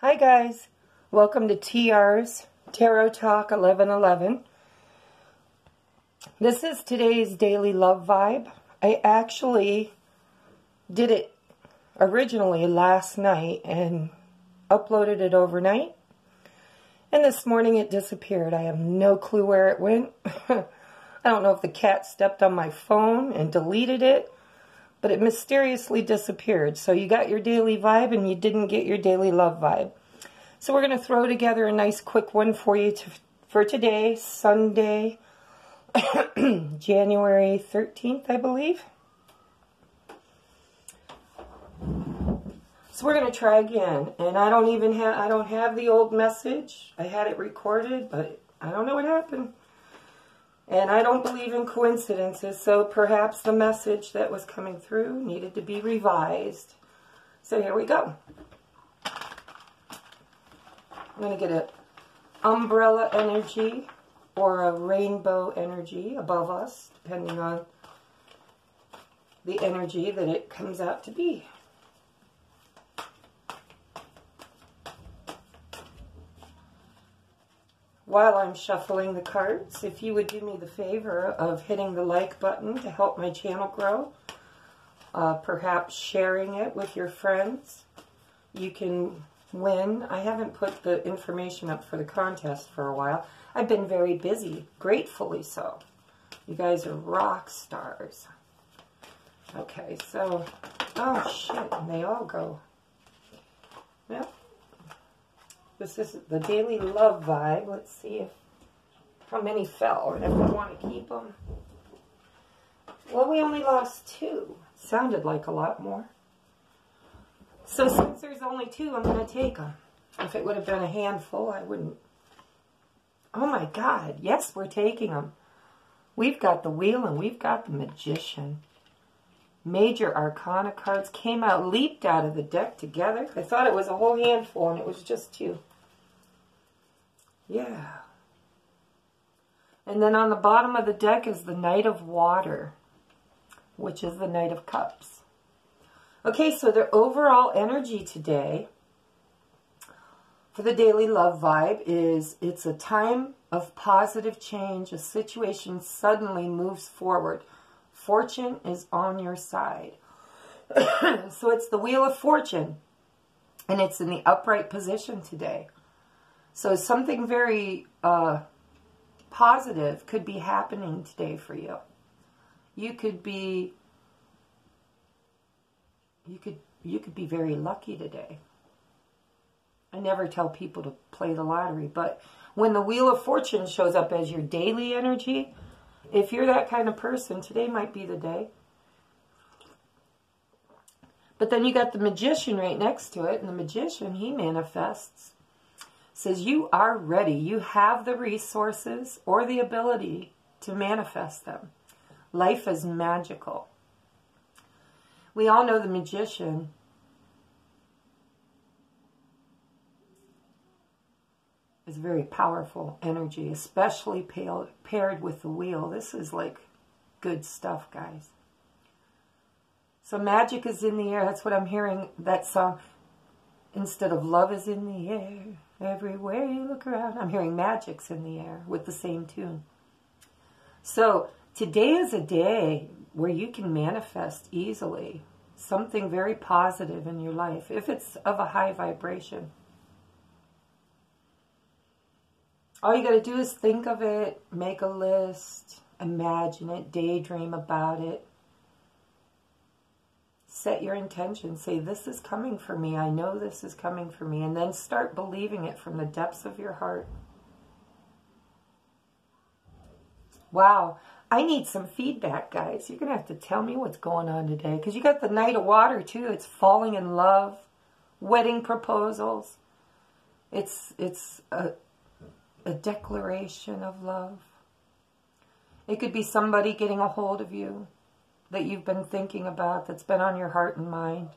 Hi guys, welcome to T.R.'s Tarot Talk 1111. This is today's daily love vibe. I actually did it originally last night and uploaded it overnight. And this morning it disappeared. I have no clue where it went. I don't know if the cat stepped on my phone and deleted it, but it mysteriously disappeared. So you got your daily vibe and you didn't get your daily love vibe. So we're going to throw together a nice quick one for you for today, Sunday, January 13th, I believe. So we're going to try again. And I don't have the old message. I had it recorded, but I don't know what happened. And I don't believe in coincidences, so perhaps the message that was coming through needed to be revised. So here we go. I'm going to get an umbrella energy or a rainbow energy above us, depending on the energy that it comes out to be. While I'm shuffling the cards, if you would do me the favor of hitting the like button to help my channel grow, perhaps sharing it with your friends, you can win. I haven't put the information up for the contest for a while. I've been very busy, gratefully so. You guys are rock stars. Okay, so, oh shit, and they all go. Yep. This is the daily love vibe. Let's see how many fell and if we want to keep them. Well, we only lost 2. Sounded like a lot more. So since there's only 2, I'm going to take them. If it would have been a handful, I wouldn't. Oh my God. Yes, we're taking them. We've got the Wheel and we've got the Magician. Major Arcana cards came out, leaped out of the deck together. I thought it was a whole handful and it was just 2. Yeah. And then on the bottom of the deck is the Knight of Water, which is the Knight of Cups. Okay, so the overall energy today for the daily love vibe is it's a time of positive change. A situation suddenly moves forward. Fortune is on your side. So it's the Wheel of Fortune, and it's in the upright position today. So something very positive could be happening today for you. You could be very lucky today. I never tell people to play the lottery, but when the Wheel of Fortune shows up as your daily energy, if you're that kind of person, today might be the day. But then you got the Magician right next to it, and the Magician, he manifests. Says you are ready. You have the resources or the ability to manifest them. Life is magical. We all know the Magician is very powerful energy, especially paired with the Wheel. This is like good stuff, guys. So magic is in the air. That's what I'm hearing, that song. Instead of love is in the air, everywhere you look around, I'm hearing magic's in the air with the same tune. So today is a day where you can manifest easily something very positive in your life, if it's of a high vibration. All you got to do is think of it, make a list, imagine it, daydream about it. Set your intention. Say, this is coming for me. I know this is coming for me. And then start believing it from the depths of your heart. Wow. I need some feedback, guys. You're going to have to tell me what's going on today. Because you got the Knight of Water, too. It's falling in love. Wedding proposals. It's a declaration of love. It could be somebody getting a hold of you that you've been thinking about, that's been on your heart and mind.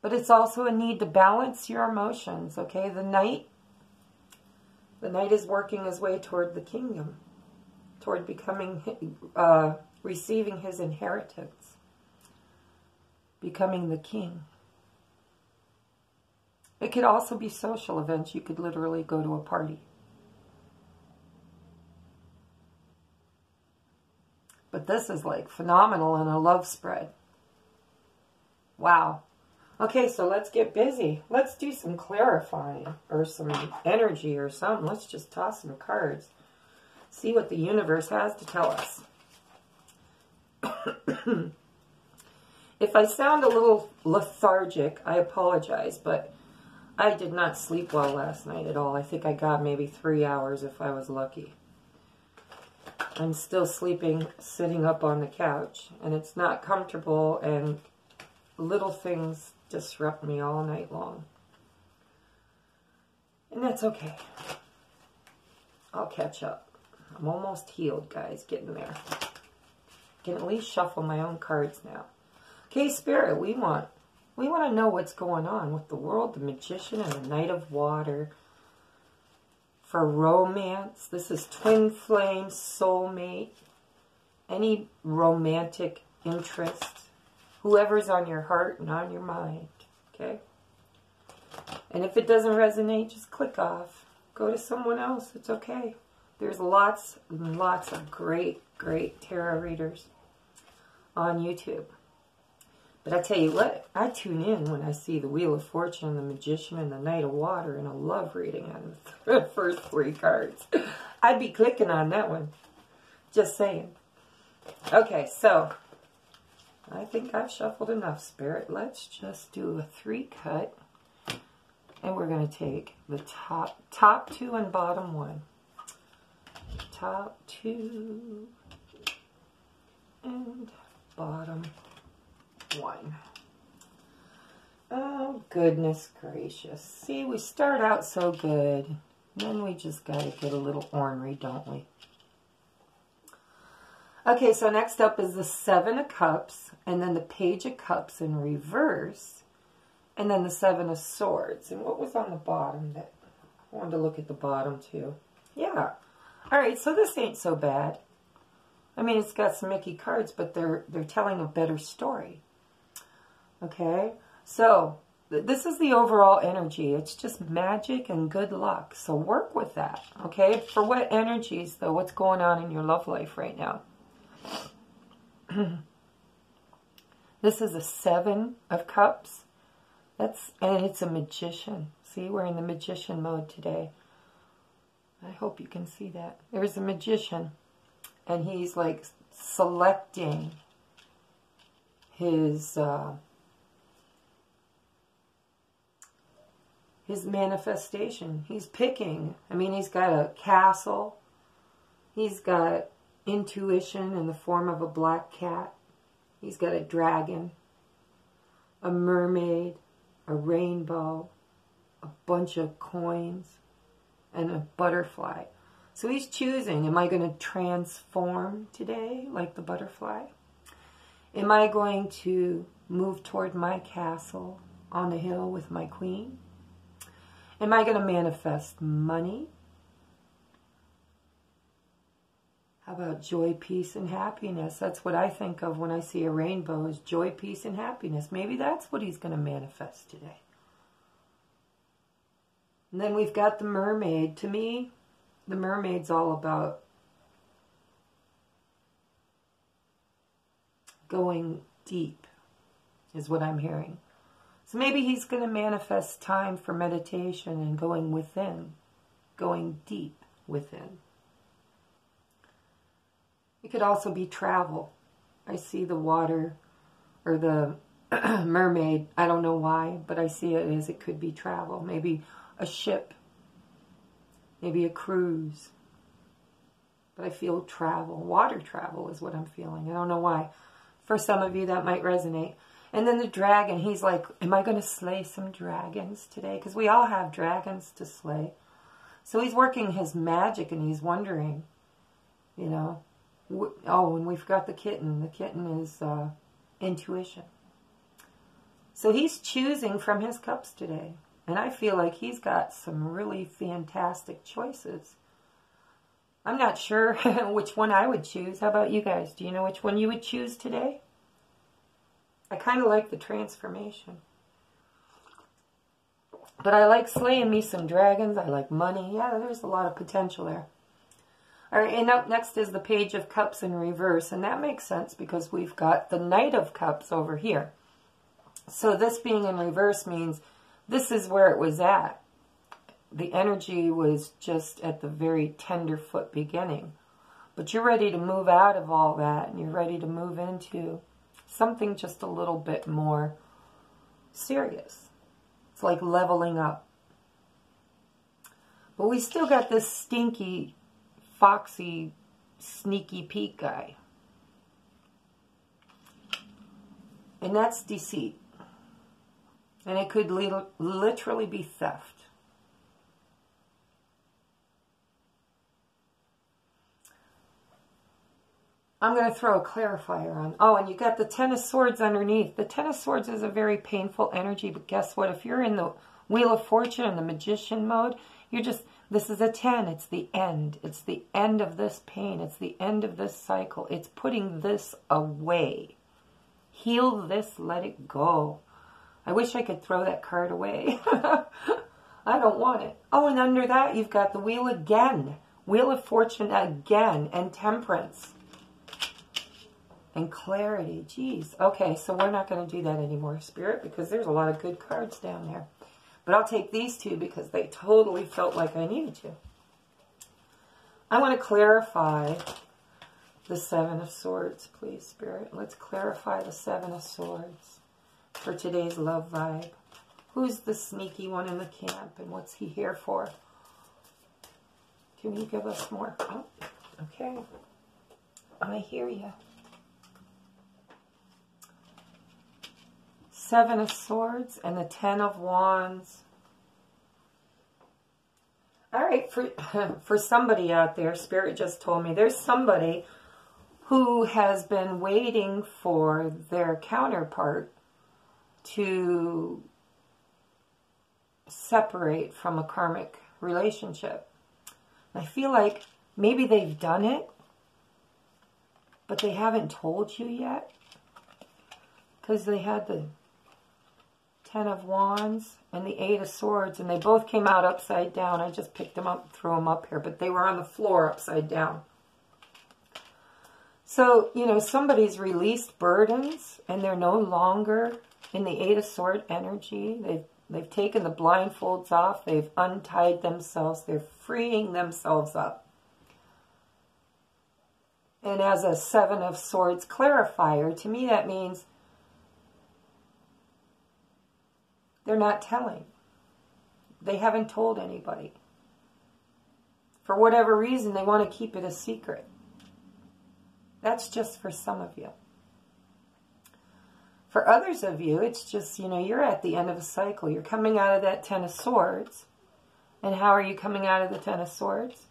But it's also a need to balance your emotions, okay? The Knight is working his way toward the kingdom, toward becoming, receiving his inheritance, becoming the king. It could also be social events. You could literally go to a party. But this is like phenomenal and a love spread. Wow. Okay, so let's get busy. Let's do some clarifying or some energy or something. Let's just toss some cards. See what the universe has to tell us. If I sound a little lethargic, I apologize, but I did not sleep well last night at all. I think I got maybe 3 hours if I was lucky. I'm still sleeping sitting up on the couch, and it's not comfortable, and little things disrupt me all night long. And that's okay. I'll catch up. I'm almost healed, guys. Getting there. Can at least shuffle my own cards now. Okay, Spirit, we want to know what's going on with the World, the Magician, and the Knight of Water. For romance, this is twin flame, soulmate, any romantic interest, whoever's on your heart and on your mind, okay? And if it doesn't resonate, just click off. Go to someone else. It's okay. There's lots and lots of great, great tarot readers on YouTube. But I tell you what, I tune in when I see the Wheel of Fortune, the Magician, and the Knight of Water, and I love reading on the first 3 cards. I'd be clicking on that one. Just saying. Okay, so I think I've shuffled enough, Spirit. Let's just do a 3 cut, and we're going to take the top 2 and bottom 1. Top 2 and bottom 1. Oh, goodness gracious. See, we start out so good. Then we just got to get a little ornery, don't we? Okay, so next up is the 7 of Cups, and then the Page of Cups in reverse, and then the 7 of Swords. And what was on the bottom? That I wanted to look at the bottom, too. Yeah. All right, so this ain't so bad. I mean, it's got some icky cards, but they're telling a better story. Okay, so this is the overall energy. It's just magic and good luck. So work with that, okay? For what energies, though, what's going on in your love life right now? This is a 7 of Cups. And it's a Magician. See, we're in the Magician mode today. I hope you can see that. There's a Magician, and he's like selecting his manifestation. He's picking. I mean, he's got a castle. He's got intuition in the form of a black cat. He's got a dragon, a mermaid, a rainbow, a bunch of coins, and a butterfly. So he's choosing, am I going to transform today like the butterfly? Am I going to move toward my castle on the hill with my queen? Am I going to manifest money? How about joy, peace, and happiness? That's what I think of when I see a rainbow, is joy, peace, and happiness. Maybe that's what he's going to manifest today. And then we've got the mermaid. To me, the mermaid's all about going deep, is what I'm hearing. So maybe he's going to manifest time for meditation and going within, going deep within. It could also be travel. I see the water or the mermaid. I don't know why, but I see it as it could be travel. Maybe a ship, maybe a cruise. But I feel travel. Water travel is what I'm feeling. I don't know why. For some of you, that might resonate. And then the dragon, he's like, am I going to slay some dragons today? Because we all have dragons to slay. So he's working his magic, and he's wondering, you know. Oh, and we've got the kitten. The kitten is intuition. So he's choosing from his cups today. And I feel like he's got some really fantastic choices. I'm not sure which one I would choose. How about you guys? Do you know which one you would choose today? I kind of like the transformation. But I like slaying me some dragons. I like money. Yeah, there's a lot of potential there. All right, and up next is the Page of Cups in reverse. And that makes sense because we've got the Knight of Cups over here. So this being in reverse means this is where it was at. The energy was just at the very tenderfoot beginning. But you're ready to move out of all that, and you're ready to move into something just a little bit more serious. It's like leveling up. But we still got this stinky, foxy, sneaky Pete guy. And that's deceit. And it could literally be theft. I'm going to throw a clarifier on. Oh, and you got the Ten of Swords underneath. The Ten of Swords is a very painful energy, but guess what? If you're in the Wheel of Fortune in the magician mode, you're just, this is a 10. It's the end. It's the end of this pain. It's the end of this cycle. It's putting this away. Heal this, let it go. I wish I could throw that card away. I don't want it. Oh, and under that, you've got the Wheel again. Wheel of Fortune again, and Temperance. And clarity. Geez. Okay, so we're not going to do that anymore, Spirit, because there's a lot of good cards down there. But I'll take these two because they totally felt like I needed to. I want to clarify the Seven of Swords, please, Spirit. Let's clarify the Seven of Swords for today's love vibe. Who's the sneaky one in the camp, and what's he here for? Can you give us more? Oh, okay. I hear you. Seven of Swords and the Ten of Wands. All right, for somebody out there, Spirit just told me, there's somebody who has been waiting for their counterpart to separate from a karmic relationship. I feel like maybe they've done it, but they haven't told you yet, because they had the Ten of Wands and the Eight of Swords, and they both came out upside down. I just picked them up and threw them up here, but they were on the floor upside down. So, you know, somebody's released burdens, and they're no longer in the Eight of Swords energy. They've taken the blindfolds off. They've untied themselves. They're freeing themselves up. And as a Seven of Swords clarifier, to me that means they're not telling. They haven't told anybody. For whatever reason, they want to keep it a secret. That's just for some of you. For others of you, it's just, you know, you're at the end of a cycle. You're coming out of that Ten of Swords. And how are you coming out of the Ten of Swords?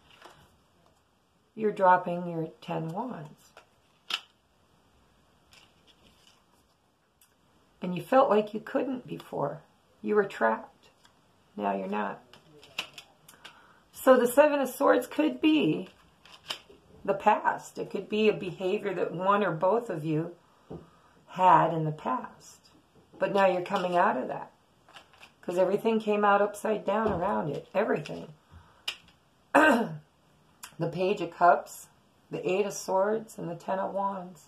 You're dropping your 10 Wands. And you felt like you couldn't before. You were trapped. Now you're not. So the Seven of Swords could be the past. It could be a behavior that one or both of you had in the past. But now you're coming out of that. Because everything came out upside down around it. Everything. The Page of Cups, the Eight of Swords, and the Ten of Wands.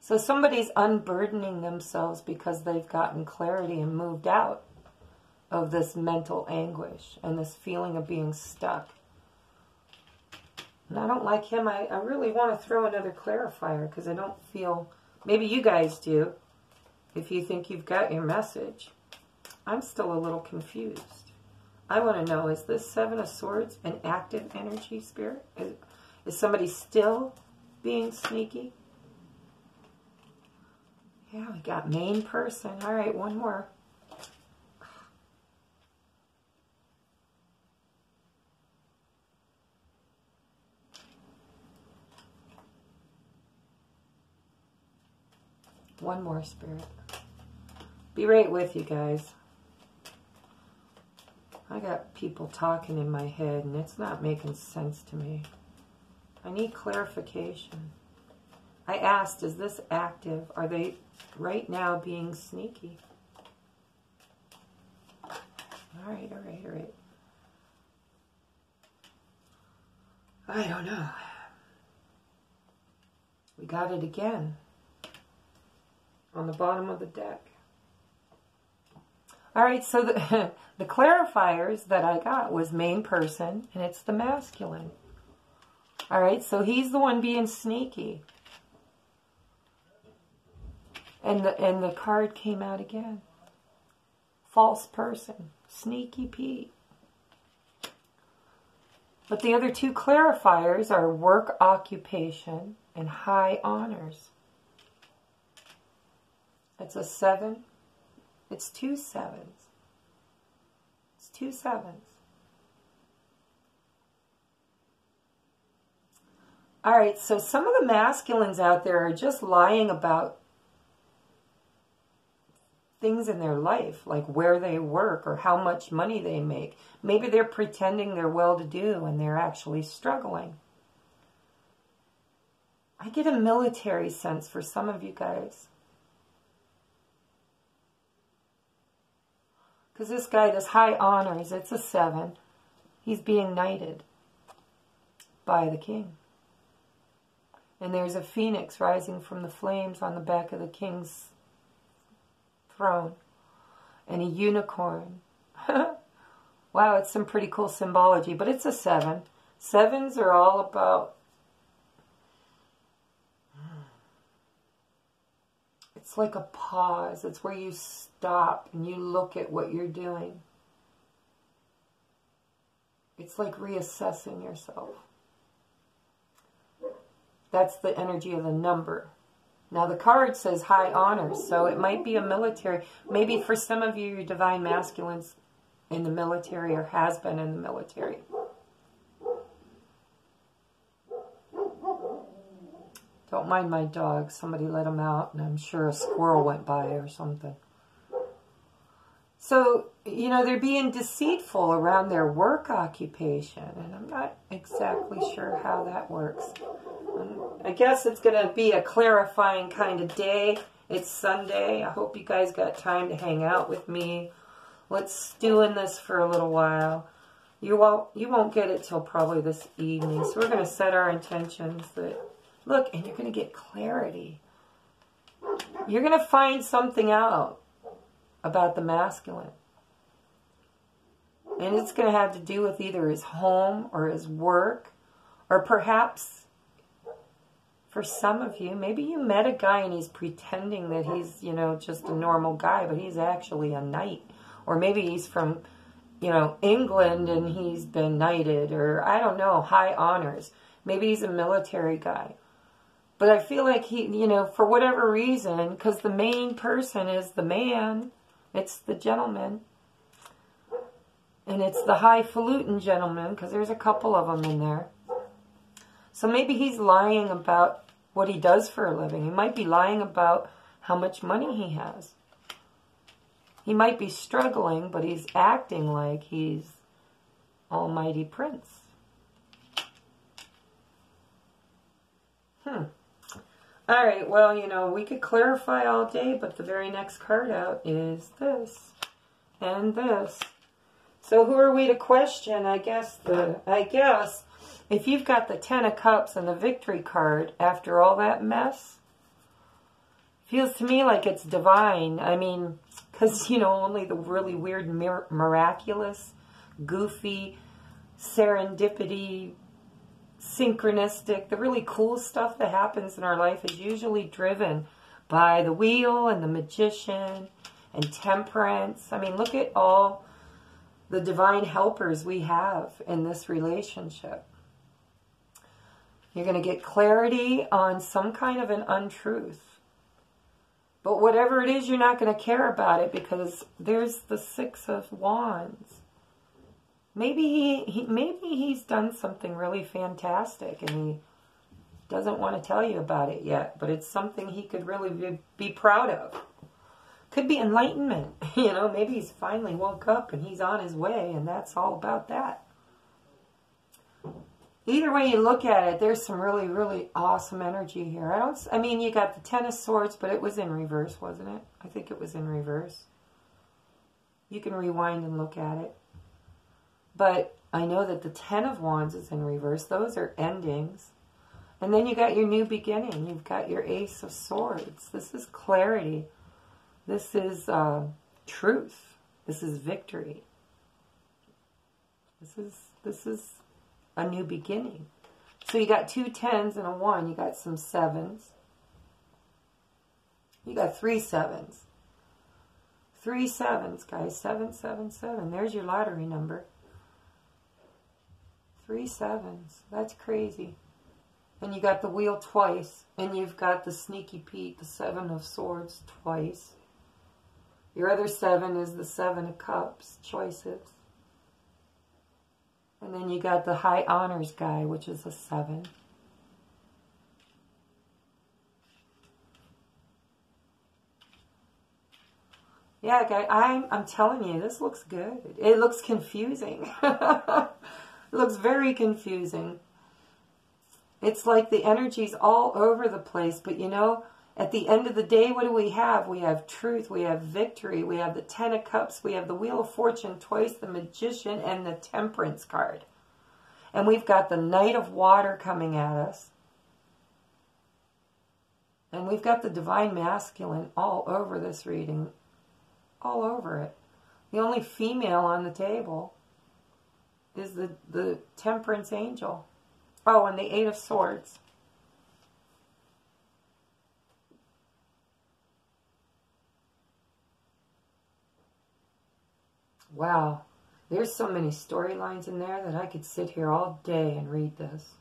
So somebody's unburdening themselves because they've gotten clarity and moved out of this mental anguish and this feeling of being stuck. And I don't like him. I really want to throw another clarifier because I don't feel... Maybe you guys do, if you think you've got your message. I'm still a little confused. I want to know, is this Seven of Swords an active energy, Spirit? Is somebody still being sneaky? Yeah, we got main person. All right, one more. One more, Spirit. Be right with you guys. I got people talking in my head, and it's not making sense to me. I need clarification. I asked, is this active? Are they right now being sneaky? All right. I don't know. We got it again on the bottom of the deck. All right, so the clarifiers that I got was main person, and it's the masculine. All right, so he's the one being sneaky. And the card came out again. False person, sneaky Pete. But the other two clarifiers are work occupation and high honors. It's a 7. It's 2 sevens. It's 2 sevens. All right, so some of the masculines out there are just lying about things in their life, like where they work or how much money they make. Maybe they're pretending they're well-to-do and they're actually struggling. I get a military sense for some of you guys. Because this guy, this high honors, it's a 7. He's being knighted by the king. And there's a phoenix rising from the flames on the back of the king's throne. And a unicorn. Wow, it's some pretty cool symbology, but it's a 7. 7s are all about... It's like a pause. It's where you stop and you look at what you're doing. It's like reassessing yourself. That's the energy of the number. Now the card says high honors, so it might be a military. Maybe for some of you, your divine masculine's in the military or has been in the military. Don't mind my dog. Somebody let him out, and I'm sure a squirrel went by or something. So, you know, they're being deceitful around their work occupation, and I'm not exactly sure how that works. I guess it's going to be a clarifying kind of day. It's Sunday. I hope you guys got time to hang out with me. Let's stew in this for a little while. You won't get it till probably this evening, so we're going to set our intentions that... Look, and you're going to get clarity. You're going to find something out about the masculine. And it's going to have to do with either his home or his work. Or perhaps, for some of you, maybe you met a guy and he's pretending that he's, you know, just a normal guy, but he's actually a knight. Or maybe he's from, you know, England and he's been knighted. Or, I don't know, high honors. Maybe he's a military guy. But I feel like he, you know, for whatever reason, because the main person is the man, it's the gentleman. And it's the highfalutin gentleman, because there's a couple of them in there. So maybe he's lying about what he does for a living. He might be lying about how much money he has. He might be struggling, but he's acting like he's Almighty Prince. All right, well, you know, we could clarify all day, but the very next card out is this and this. So who are we to question? I guess if you've got the 10 of Cups and the Victory card after all that mess, feels to me like it's divine. I mean, because, you know, only the really weird, miraculous, goofy, serendipity, synchronistic, the really cool stuff that happens in our life is usually driven by the Wheel and the Magician and Temperance. I mean, look at all the divine helpers we have in this relationship. You're going to get clarity on some kind of an untruth. But whatever it is, you're not going to care about it because there's the 6 of Wands. Maybe he's done something really fantastic and he doesn't want to tell you about it yet, but it's something he could really be proud of. Could be enlightenment, you know, maybe he's finally woke up and he's on his way and that's all about that. Either way you look at it, there's some really, really awesome energy here. I mean, you got the 10 of Swords, but it was in reverse, wasn't it? I think it was in reverse. You can rewind and look at it. But I know that the Ten of Wands is in reverse. Those are endings. And then you got your new beginning. You've got your Ace of Swords. This is clarity. This is truth. This is victory. This is a new beginning. So you got 2 10s and a 1. You got some 7s. You got 3 7s. 3 7s, guys. 7, 7, 7. There's your lottery number. 3 7s. That's crazy. And you got the wheel twice. And you've got the sneaky Pete, the 7 of Swords, twice. Your other 7 is the 7 of Cups, choices. And then you got the High Honors guy, which is a 7. Yeah, guys, I'm telling you, this looks good. It looks confusing. It looks very confusing. It's like the energy's all over the place, but you know, at the end of the day, what do we have? We have truth, we have victory, we have the 10 of Cups, we have the Wheel of Fortune twice, the Magician, and the Temperance card. And we've got the Knight of Water coming at us. And we've got the Divine Masculine all over this reading. All over it. The only female on the table is the Temperance Angel. Oh, and the 8 of Swords. Wow. There's so many storylines in there that I could sit here all day and read this.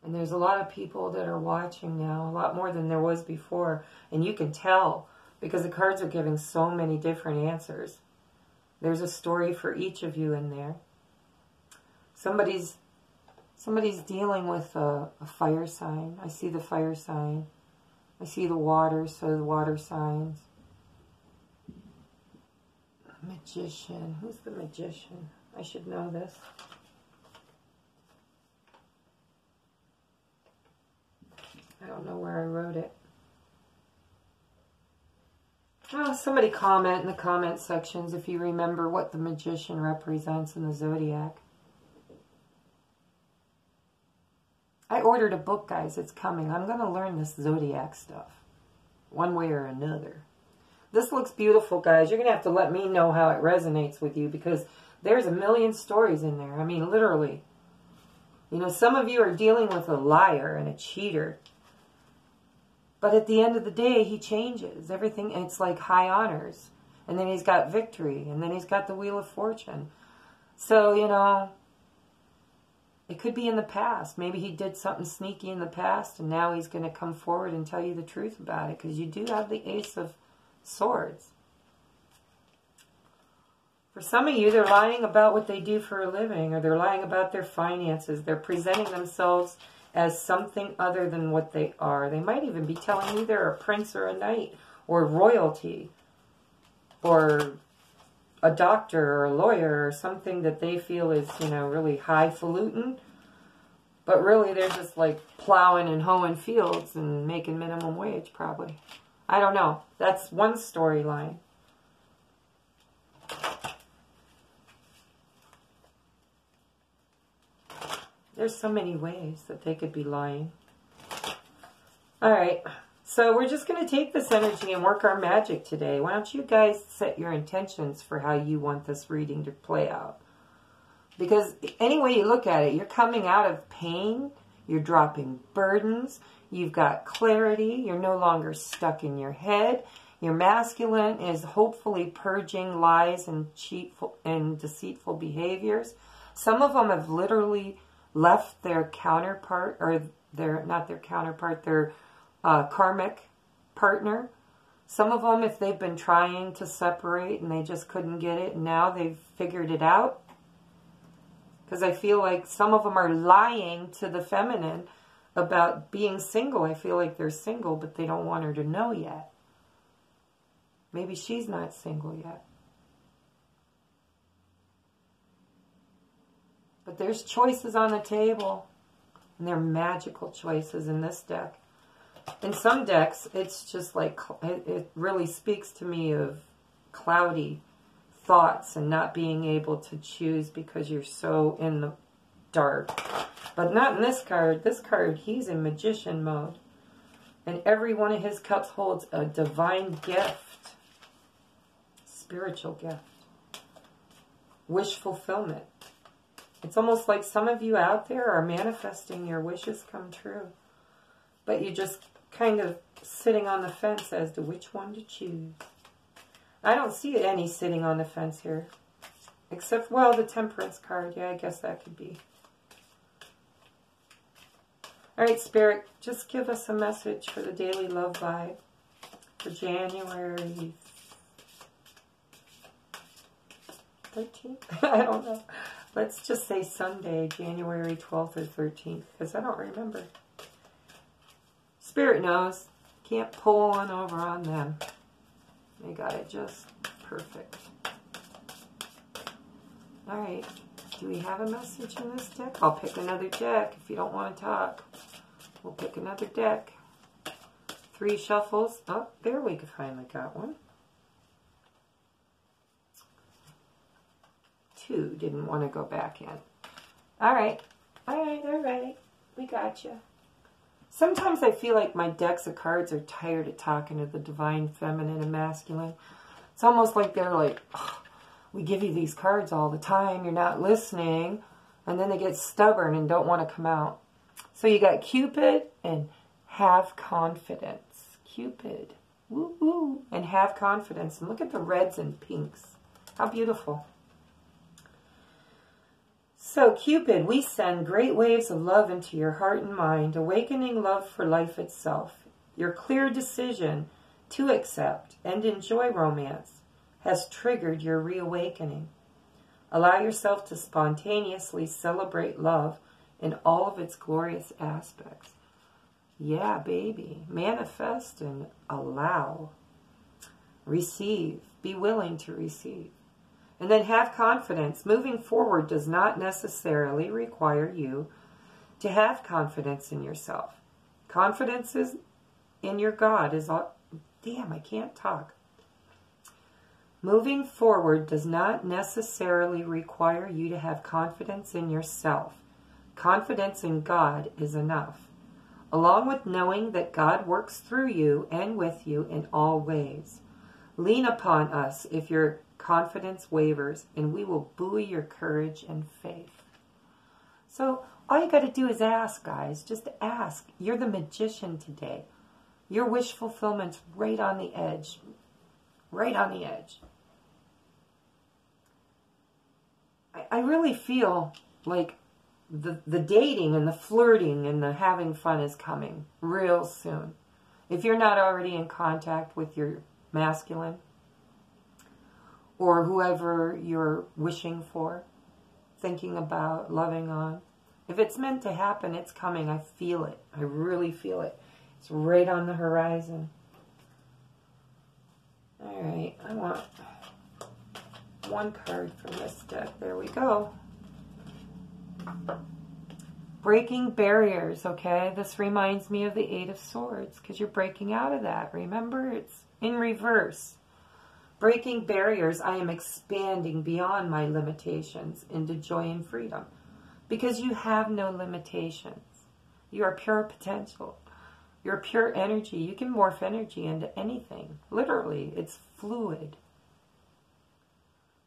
And there's a lot of people that are watching now, a lot more than there was before. And you can tell because the cards are giving so many different answers. There's a story for each of you in there. Somebody's dealing with a fire sign. I see the fire sign. I see the water, so the water signs. Magician. Who's the Magician? I should know this. I don't know where I wrote it. Oh, somebody comment in the comment sections if you remember what the Magician represents in the Zodiac. I ordered a book, guys. It's coming. I'm going to learn this Zodiac stuff. One way or another. This looks beautiful, guys. You're going to have to let me know how it resonates with you because there's a million stories in there. I mean, literally. You know, some of you are dealing with a liar and a cheater. But at the end of the day, he changes. Everything, it's like high honors. And then he's got victory. And then he's got the Wheel of Fortune. So, you know, it could be in the past. Maybe he did something sneaky in the past. And now he's going to come forward and tell you the truth about it. Because you do have the Ace of Swords. For some of you, they're lying about what they do for a living. Or they're lying about their finances. They're presenting themselves as something other than what they are. They might even be telling you they're a prince or a knight or royalty or a doctor or a lawyer or something that they feel is, you know, really highfalutin. But really they're just like plowing and hoeing fields and making minimum wage probably. I don't know. That's one storyline. There's so many ways that they could be lying. All right. So we're just going to take this energy and work our magic today. Why don't you guys set your intentions for how you want this reading to play out? Because any way you look at it, you're coming out of pain. You're dropping burdens. You've got clarity. You're no longer stuck in your head. Your masculine is hopefully purging lies and deceitful behaviors. Some of them have literally left their counterpart, or not their counterpart, their karmic partner. Some of them, if they've been trying to separate and they just couldn't get it, and now they've figured it out. Because I feel like some of them are lying to the feminine about being single. I feel like they're single, but they don't want her to know yet. Maybe she's not single yet. But there's choices on the table. And they're magical choices in this deck. In some decks, it's just like, it really speaks to me of cloudy, thoughts and not being able to choose because you're so in the dark. But not in this card. This card, he's in magician mode. And every one of his cups holds a divine gift. Spiritual gift. Wish fulfillment. It's almost like some of you out there are manifesting your wishes come true. But you're just kind of sitting on the fence as to which one to choose. I don't see any sitting on the fence here. Except, well, the Temperance card. Yeah, I guess that could be. All right, Spirit, just give us a message for the daily love vibe for January 13th? I don't know. Let's just say Sunday, January 12th or 13th, because I don't remember. Spirit knows. Can't pull one over on them. They got it just perfect. All right. Do we have a message in this deck? I'll pick another deck if you don't want to talk. We'll pick another deck. 3 shuffles. Oh, there we finally got one. 2 didn't want to go back in. All right. All right, all right. We got you. Sometimes I feel like my decks of cards are tired of talking to the divine feminine and masculine. It's almost like they're like, oh, we give you these cards all the time. You're not listening. And then they get stubborn and don't want to come out. So you got Cupid and have confidence. Cupid. Woo woo. And have confidence. And look at the reds and pinks. How beautiful. So Cupid, we send great waves of love into your heart and mind, awakening love for life itself. Your clear decision to accept and enjoy romance has triggered your reawakening. Allow yourself to spontaneously celebrate love in all of its glorious aspects. Yeah, baby. Manifest and allow. Receive. Be willing to receive. And then have confidence. Moving forward does not necessarily require you to have confidence in yourself. Confidence is in your God is all... Damn, I can't talk. Moving forward does not necessarily require you to have confidence in yourself. Confidence in God is enough, along with knowing that God works through you and with you in all ways. Lean upon us if your confidence wavers, and we will buoy your courage and faith. So all you got to do is ask, guys. Just ask. You're the magician today. Your wish fulfillment's right on the edge. Right on the edge. I really feel like the dating and the flirting and the having fun is coming real soon. If you're not already in contact with your masculine or whoever you're wishing for, thinking about, loving on, if it's meant to happen, it's coming. I feel it. I really feel it. It's right on the horizon. All right, I want one card from this deck. There we go. Breaking barriers, okay? This reminds me of the 8 of Swords because you're breaking out of that. Remember, it's in reverse. Breaking barriers, I am expanding beyond my limitations into joy and freedom because you have no limitations. You are pure potential. You're pure energy. You can morph energy into anything. Literally, it's fluid.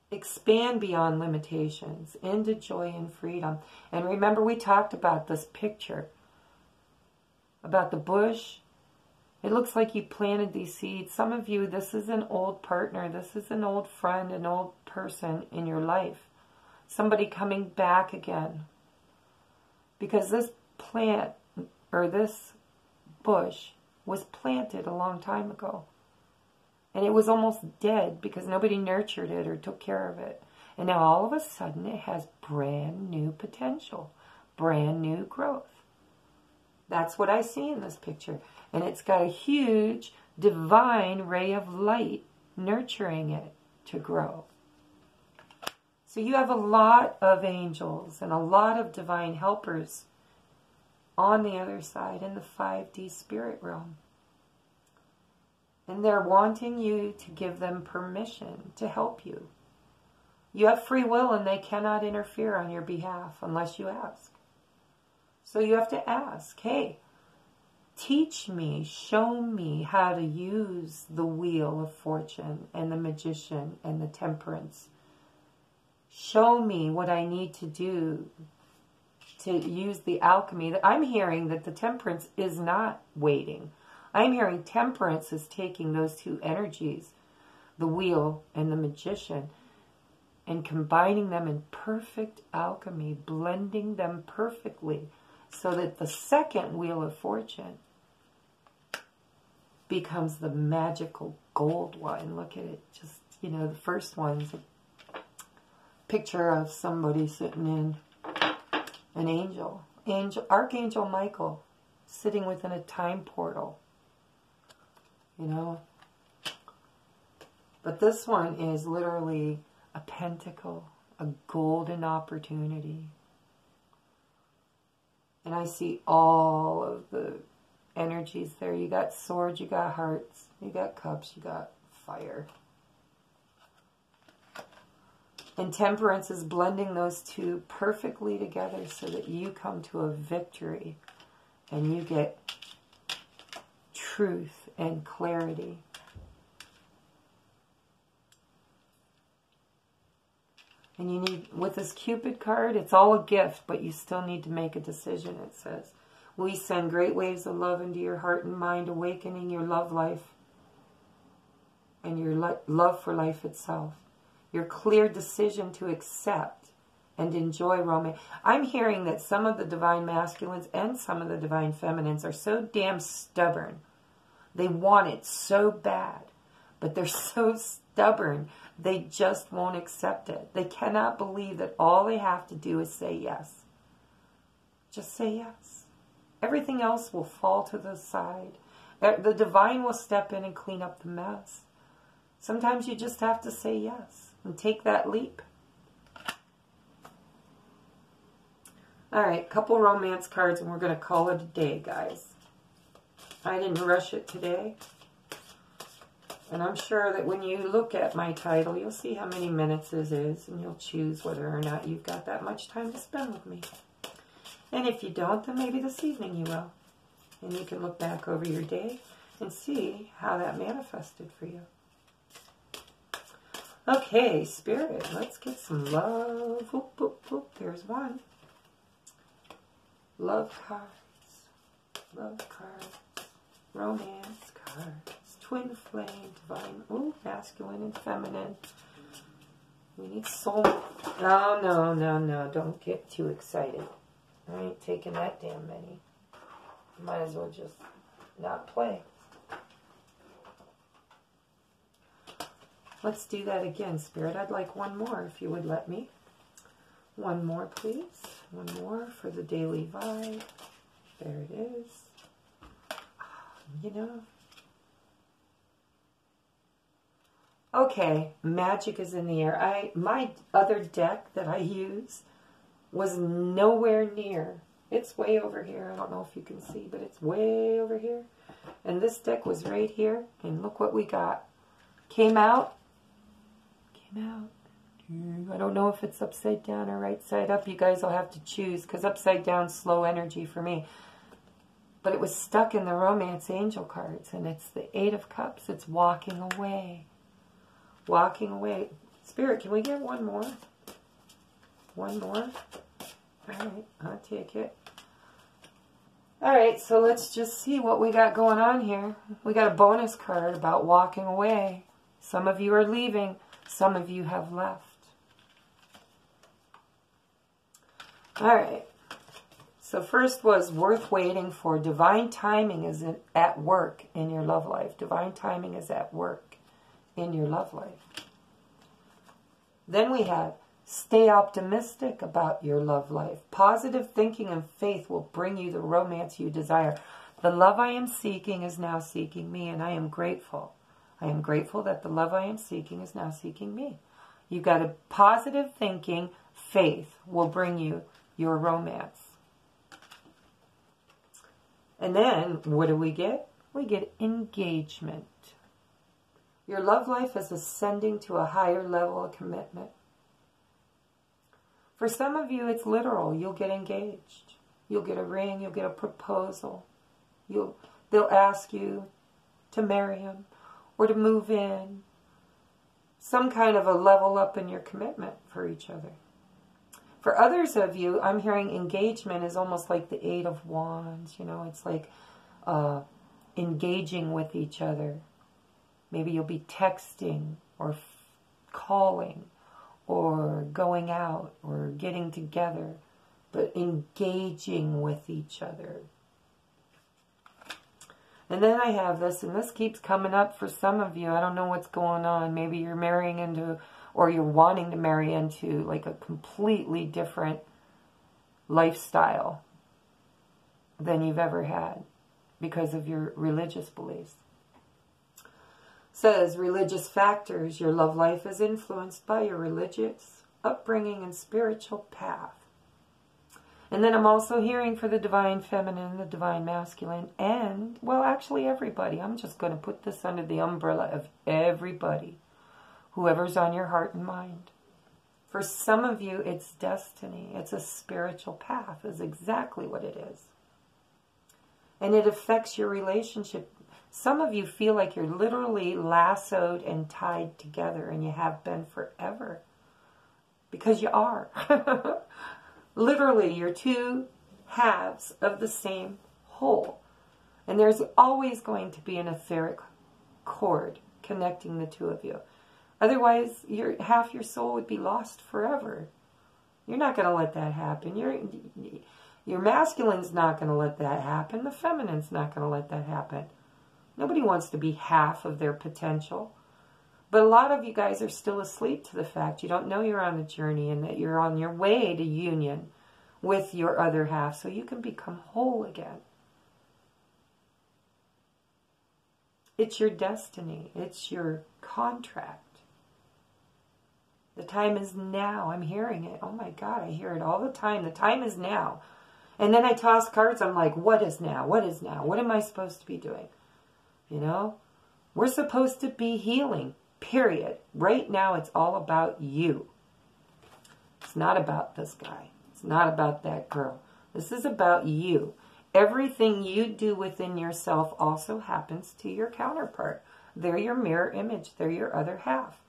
Expand beyond limitations into joy and freedom. And remember, we talked about this picture, about the bush. It looks like you planted these seeds. Some of you, this is an old partner. This is an old friend, an old person in your life. Somebody coming back again. Because this plant, or this bush, was planted a long time ago. And it was almost dead because nobody nurtured it or took care of it. And now all of a sudden it has brand new potential, brand new growth. That's what I see in this picture. And it's got a huge divine ray of light nurturing it to grow. So you have a lot of angels and a lot of divine helpers on the other side in the 5D spirit realm. And they're wanting you to give them permission to help you. You have free will and they cannot interfere on your behalf unless you ask. So you have to ask, hey, teach me, show me how to use the Wheel of Fortune and the Magician and the Temperance. Show me what I need to do to use the alchemy. I'm hearing that the Temperance is not waiting. I'm hearing Temperance is taking those two energies, the Wheel and the Magician, and combining them in perfect alchemy, blending them perfectly so that the second Wheel of Fortune becomes the magical gold one. Look at it. Just, you know, the first one's a picture of somebody sitting in an angel. Archangel Michael sitting within a time portal. You know? But this one is literally a pentacle, a golden opportunity. And I see all of the energies there. You got swords, you got hearts, you got cups, you got fire. And Temperance is blending those two perfectly together so that you come to a victory and you get truth and clarity. And you need, with this Cupid card, it's all a gift, but you still need to make a decision, it says. We send great waves of love into your heart and mind, awakening your love life and your love for life itself. Your clear decision to accept and enjoy romance. I'm hearing that some of the divine masculines and some of the divine feminines are so damn stubborn. They want it so bad, but they're so stubborn. They just won't accept it. They cannot believe that all they have to do is say yes. Just say yes. Everything else will fall to the side. The divine will step in and clean up the mess. Sometimes you just have to say yes and take that leap. All right, couple romance cards and we're going to call it a day, guys. I didn't rush it today. And I'm sure that when you look at my title, you'll see how many minutes this is, and you'll choose whether or not you've got that much time to spend with me. And if you don't, then maybe this evening you will. And you can look back over your day and see how that manifested for you. Okay, Spirit, let's get some love. Whoop, whoop, whoop. There's one. Love cards. Love cards. Romance cards. Twin flame, divine, ooh, masculine and feminine. We need soulmate. No, no, no, no. Don't get too excited. I ain't taking that damn many. Might as well just not play. Let's do that again, Spirit. I'd like one more if you would let me. One more, please. One more for the daily vibe. There it is. You know. Okay, magic is in the air. My other deck that I use was nowhere near. It's way over here. I don't know if you can see, but it's way over here. And this deck was right here. And look what we got. Came out. I don't know if it's upside down or right side up. You guys will have to choose because upside down, slow energy for me. But it was stuck in the Romance Angel cards. And it's the Eight of Cups. It's walking away. Walking away. Spirit, can we get one more? One more? All right, I'll take it. All right, so let's just see what we got going on here. We got a bonus card about walking away. Some of you are leaving. Some of you have left. All right. So first was worth waiting for. Divine timing is at work in your love life. Divine timing is at work in your love life. Then we have stay optimistic about your love life. Positive thinking and faith will bring you the romance you desire. The love I am seeking is now seeking me, and I am grateful. I am grateful that the love I am seeking is now seeking me. You got a positive thinking, faith will bring you your romance. And then, what do we get? We get engagement. Your love life is ascending to a higher level of commitment. For some of you, it's literal. You'll get engaged. You'll get a ring. You'll get a proposal. They'll ask you to marry him or to move in. Some kind of a level up in your commitment for each other. For others of you, I'm hearing engagement is almost like the Eight of Wands. You know, it's like engaging with each other. Maybe you'll be texting or calling or going out or getting together, but engaging with each other. And then I have this, and this keeps coming up for some of you. I don't know what's going on. Maybe you're marrying into, or you're wanting to marry into, like a completely different lifestyle than you've ever had because of your religious beliefs. Says, religious factors. Your love life is influenced by your religious upbringing and spiritual path. And then I'm also hearing for the divine feminine, the divine masculine, and, well, actually everybody. I'm just going to put this under the umbrella of everybody. Whoever's on your heart and mind. For some of you, it's destiny. It's a spiritual path is exactly what it is. And it affects your relationship. Some of you feel like you're literally lassoed and tied together, and you have been forever. Because you are. Literally, you're two halves of the same whole. And there's always going to be an etheric cord connecting the two of you. Otherwise, half your soul would be lost forever. You're not going to let that happen. Your masculine's not going to let that happen. The feminine's not going to let that happen. Nobody wants to be half of their potential. But a lot of you guys are still asleep to the fact you don't know you're on a journey and that you're on your way to union with your other half so you can become whole again. It's your destiny. It's your contract. The time is now. I'm hearing it. Oh my God, I hear it all the time. The time is now. And then I toss cards. I'm like, what is now? What is now? What am I supposed to be doing? You know? We're supposed to be healing. Period. Right now, it's all about you. It's not about this guy. It's not about that girl. This is about you. Everything you do within yourself also happens to your counterpart. They're your mirror image. They're your other half.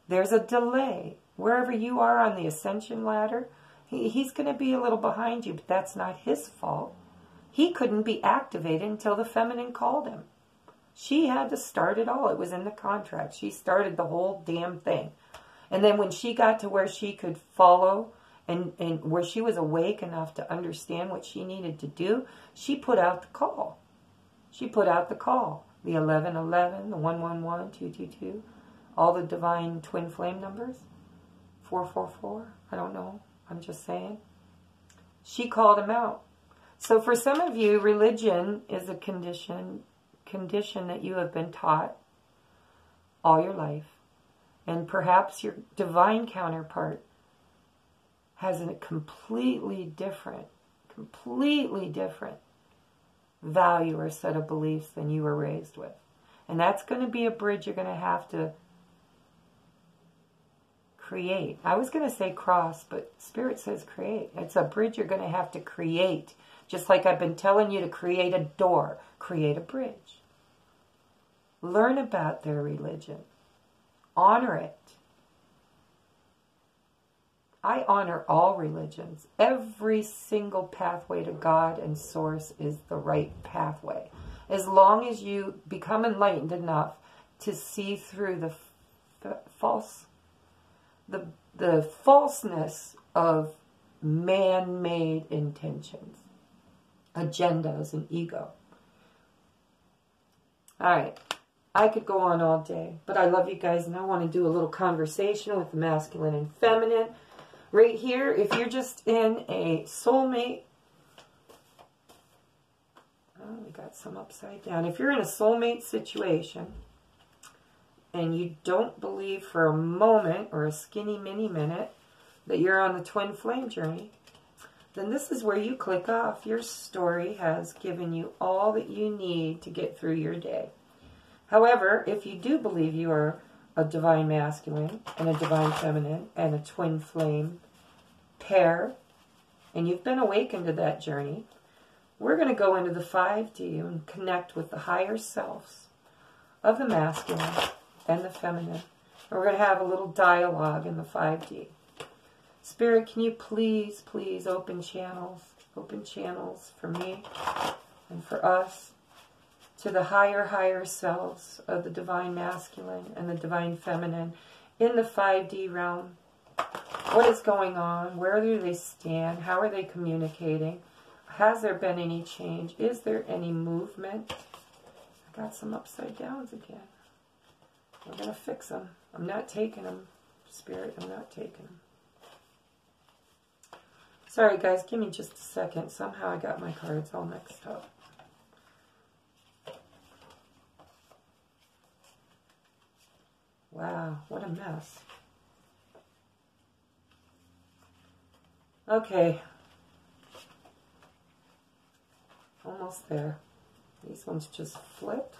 There's a delay. Wherever you are on the ascension ladder, he's going to be a little behind you, but that's not his fault. He couldn't be activated until the feminine called him. She had to start it all. It was in the contract. She started the whole damn thing. And then when she got to where she could follow and where she was awake enough to understand what she needed to do, she put out the call. She put out the call. The 1111, the 111, 222, all the divine twin flame numbers, 444, I don't know. I'm just saying. She called him out. So for some of you, religion is a condition that you have been taught all your life. And perhaps your divine counterpart has a completely different value or set of beliefs than you were raised with. And that's going to be a bridge you're going to have to create. I was going to say cross, but Spirit says create. It's a bridge you're going to have to create. Just like I've been telling you to create a door, create a bridge. Learn about their religion. Honor it. I honor all religions. Every single pathway to God and Source is the right pathway. As long as you become enlightened enough to see through the falseness of man-made intentions, agendas, and ego. All right. I could go on all day, but I love you guys, and I want to do a little conversation with the masculine and feminine. Right here, if you're just in a soulmate, oh, we got some upside down. If you're in a soulmate situation, and you don't believe for a moment, or a skinny mini minute, that you're on the twin flame journey, then this is where you click off. Your story has given you all that you need to get through your day. However, if you do believe you are a divine masculine and a divine feminine and a twin flame prepare, and you've been awakened to that journey, we're going to go into the 5D and connect with the higher selves of the masculine and the feminine. And we're going to have a little dialogue in the 5D. Spirit, can you please, please open channels for me and for us to the higher selves of the divine masculine and the divine feminine in the 5D realm. What is going on? Where do they stand? How are they communicating? Has there been any change? Is there any movement? I got some upside downs again. We're going to fix them. I'm not taking them, Spirit. I'm not taking them. Sorry, guys. Give me just a second. Somehow I got my cards all mixed up. Wow, what a mess. Okay. Almost there. These ones just flipped.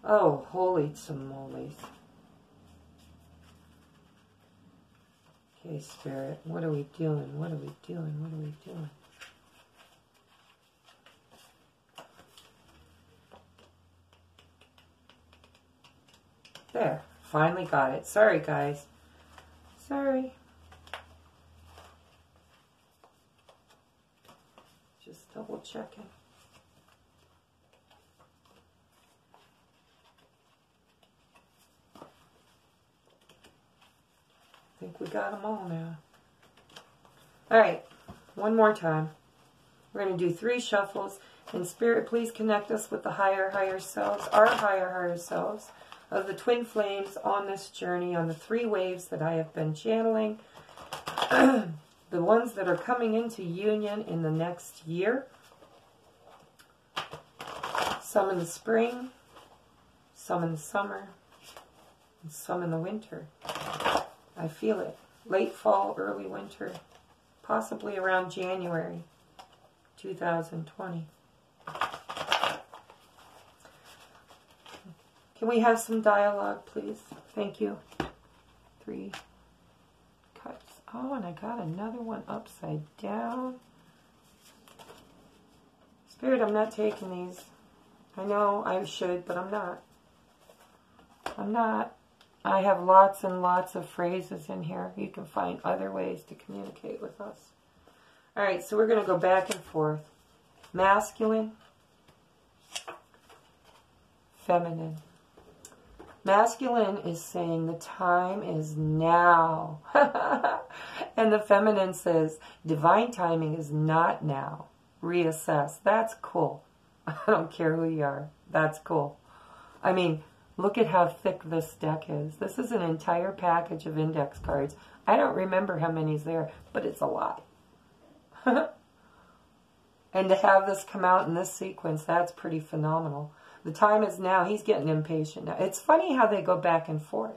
Oh, holy tamales. Okay, Spirit, what are we doing? What are we doing? What are we doing? There, finally got it. Sorry, guys. Sorry. Just double checking. I think we got them all now. All right, one more time. We're going to do 3 shuffles. And Spirit, please connect us with the higher selves, our higher selves, of the twin flames on this journey, on the 3 waves that I have been channeling. The ones that are coming into union in the next year. Some in the spring, some in the summer, and some in the winter. I feel it. Late fall, early winter, possibly around January 2020. Can we have some dialogue, please? Thank you. 3 cuts. Oh, and I got another one upside down. Spirit, I'm not taking these. I know I should, but I'm not. I'm not. I have lots and lots of phrases in here. You can find other ways to communicate with us. All right, so we're going to go back and forth. Masculine, feminine. Masculine is saying the time is now. And the feminine says divine timing is not now. Reassess. That's cool. I don't care who you are. That's cool. I mean, look at how thick this deck is. This is an entire package of index cards. I don't remember how many's there, but it's a lot. And to have this come out in this sequence, that's pretty phenomenal. The time is now. He's getting impatient now. It's funny how they go back and forth.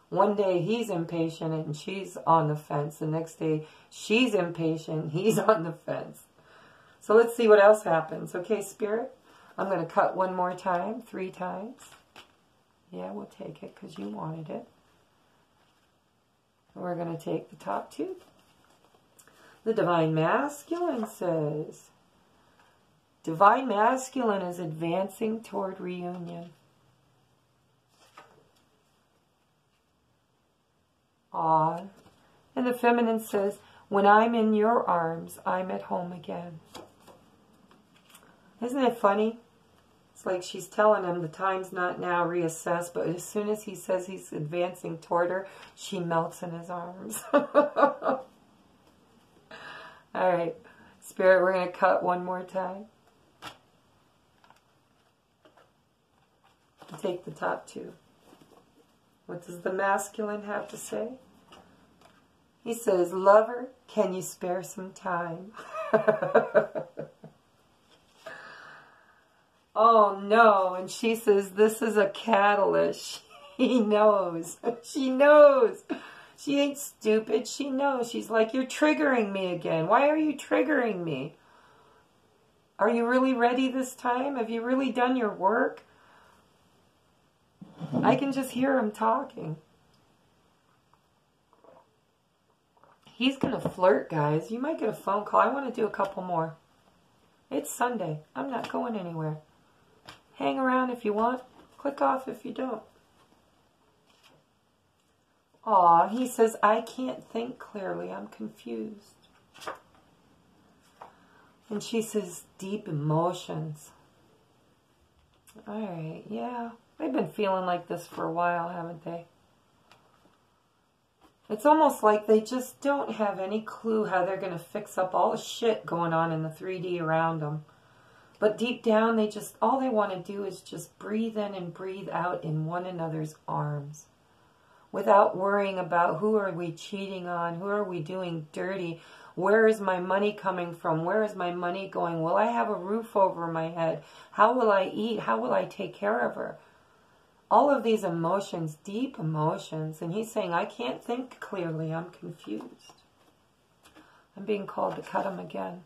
One day he's impatient and she's on the fence. The next day she's impatient, he's on the fence. So let's see what else happens. Okay, Spirit? I'm going to cut one more time, 3 times. Yeah, we'll take it because you wanted it. We're going to take the top 2. The Divine Masculine says, Divine Masculine is advancing toward reunion. Aw. And the Feminine says, when I'm in your arms, I'm at home again. Isn't it funny? It's like she's telling him the time's not now, reassess, but as soon as he says he's advancing toward her, she melts in his arms. All right, Spirit, we're going to cut one more time. Take the top 2. What does the masculine have to say? He says, lover, can you spare some time? Oh, no. And she says, this is a catalyst. She knows. She knows. She ain't stupid. She knows. She's like, you're triggering me again. Why are you triggering me? Are you really ready this time? Have you really done your work? I can just hear him talking. He's going to flirt, guys. You might get a phone call. I want to do a couple more. It's Sunday. I'm not going anywhere. Hang around if you want. Click off if you don't. Aw, he says, I can't think clearly. I'm confused. And she says, deep emotions. All right, yeah. They've been feeling like this for a while, haven't they? It's almost like they just don't have any clue how they're going to fix up all the shit going on in the 3D around them. But deep down, they just, all they want to do is just breathe in and breathe out in one another's arms. Without worrying about who are we cheating on, who are we doing dirty, where is my money coming from, where is my money going, will I have a roof over my head, how will I eat, how will I take care of her? All of these emotions, deep emotions, and he's saying, I can't think clearly, I'm confused. I'm being called to cut him again.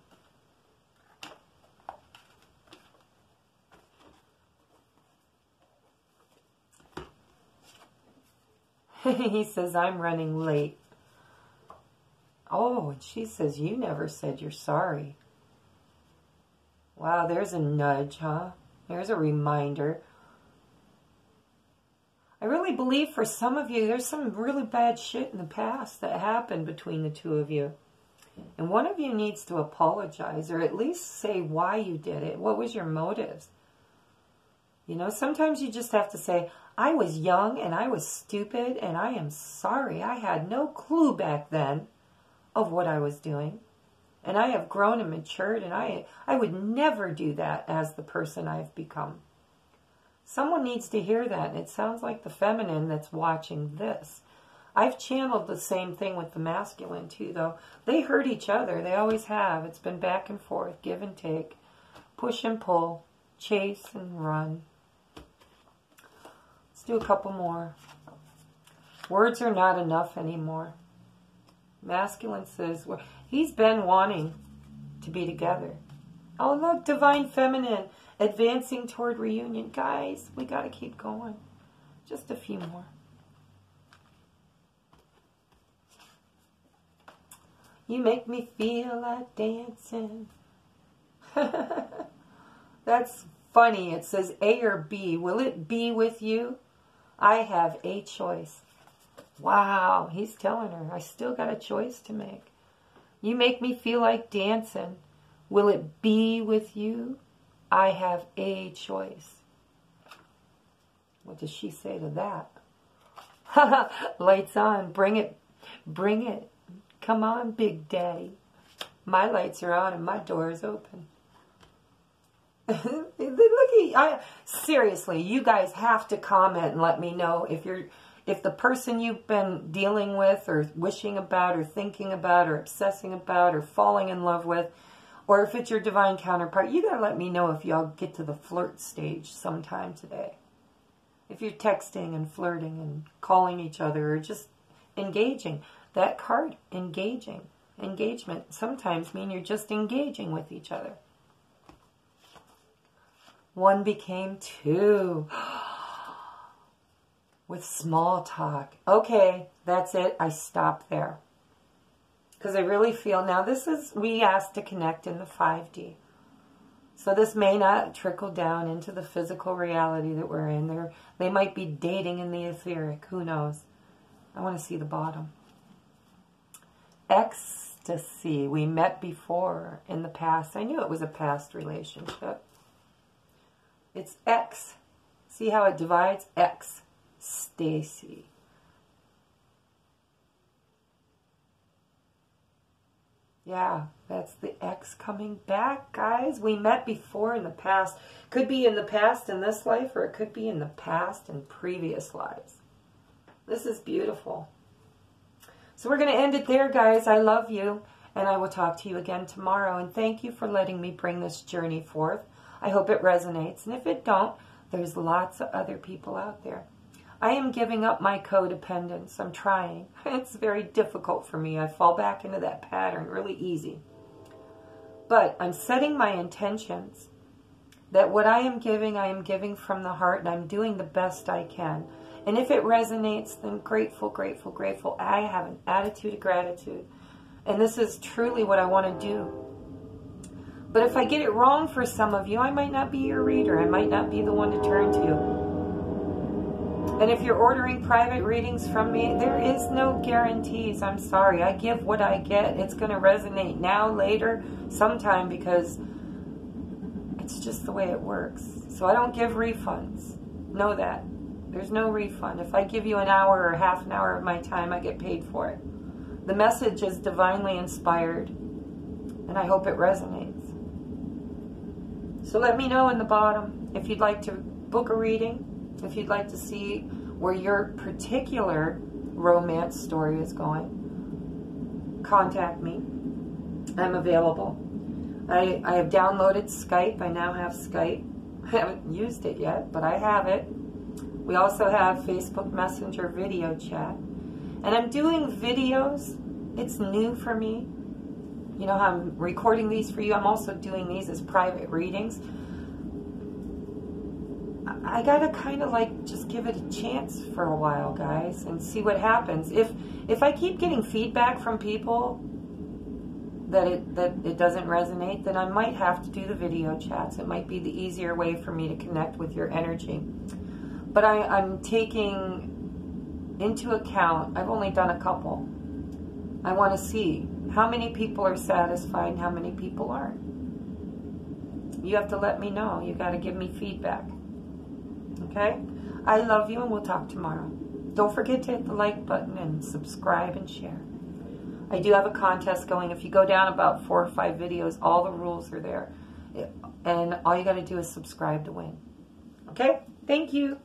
He says, I'm running late. Oh, and she says, you never said you're sorry. Wow, there's a nudge, huh? There's a reminder. I really believe for some of you, there's some really bad shit in the past that happened between the two of you. And one of you needs to apologize, or at least say why you did it. What was your motives? You know, sometimes you just have to say, I was young and I was stupid and I am sorry. I had no clue back then of what I was doing. And I have grown and matured, and I would never do that as the person I've become. Someone needs to hear that, and it sounds like the feminine that's watching this. I've channeled the same thing with the masculine too, though. They hurt each other. They always have. It's been back and forth, give and take, push and pull, chase and run. Let's do a couple more. Words are not enough anymore. Masculine says, well, he's been wanting to be together. Oh, look, divine feminine, advancing toward reunion. Guys, we got to keep going. Just a few more. You make me feel like dancing. That's funny. It says A or B. Will it be with you? I have a choice. Wow, he's telling her, I still got a choice to make. You make me feel like dancing. Will it be with you? I have a choice. What does she say to that? Lights on. Bring it. Bring it. Come on, Big Daddy. My lights are on and my door is open. Seriously, you guys have to comment and let me know if the person you've been dealing with or wishing about or thinking about or obsessing about or falling in love with, or if it's your divine counterpart, you got to let me know if y'all get to the flirt stage sometime today. If you're texting and flirting and calling each other or just engaging. That card, engaging, engagement, sometimes mean you're just engaging with each other. One became two. With small talk. Okay, that's it. I stop there. Because I really feel, now this is, we asked to connect in the 5D. So this may not trickle down into the physical reality that we're in. They might be dating in the etheric. Who knows? I want to see the bottom. Ecstasy. We met before in the past. I knew it was a past relationship. It's X. See how it divides? X. Stacy. Yeah, that's the X coming back, guys. We met before in the past. Could be in the past in this life, or it could be in the past in previous lives. This is beautiful. So we're going to end it there, guys. I love you, and I will talk to you again tomorrow. And thank you for letting me bring this journey forth. I hope it resonates. And if it don't, there's lots of other people out there. I am giving up my codependence. I'm trying. It's very difficult for me. I fall back into that pattern really easy. But I'm setting my intentions. that what I am giving from the heart, and I'm doing the best I can. And if it resonates, then grateful, grateful, grateful. I have an attitude of gratitude. And this is truly what I want to do. But if I get it wrong for some of you, I might not be your reader. I might not be the one to turn to. And if you're ordering private readings from me, there is no guarantees. I'm sorry. I give what I get. It's going to resonate now, later, sometime, because it's just the way it works. So I don't give refunds. Know that. There's no refund. If I give you an hour or half an hour of my time, I get paid for it. The message is divinely inspired, and I hope it resonates. So let me know in the bottom if you'd like to book a reading, if you'd like to see where your particular romance story is going. Contact me. I'm available. I have downloaded Skype. I now have Skype. I haven't used it yet, but I have it. We also have Facebook Messenger video chat. And I'm doing videos. It's new for me. You know how I'm recording these for you? I'm also doing these as private readings. I gotta kind of like just give it a chance for a while, guys, and see what happens. If I keep getting feedback from people that it doesn't resonate, then I might have to do the video chats. It might be the easier way for me to connect with your energy. But I'm taking into account, I've only done a couple. I want to see how many people are satisfied and how many people aren't. You have to let me know. You got to give me feedback. Okay? I love you, and we'll talk tomorrow. Don't forget to hit the like button and subscribe and share. I do have a contest going. If you go down about 4 or 5 videos, all the rules are there. And all you got to do is subscribe to win. Okay? Thank you.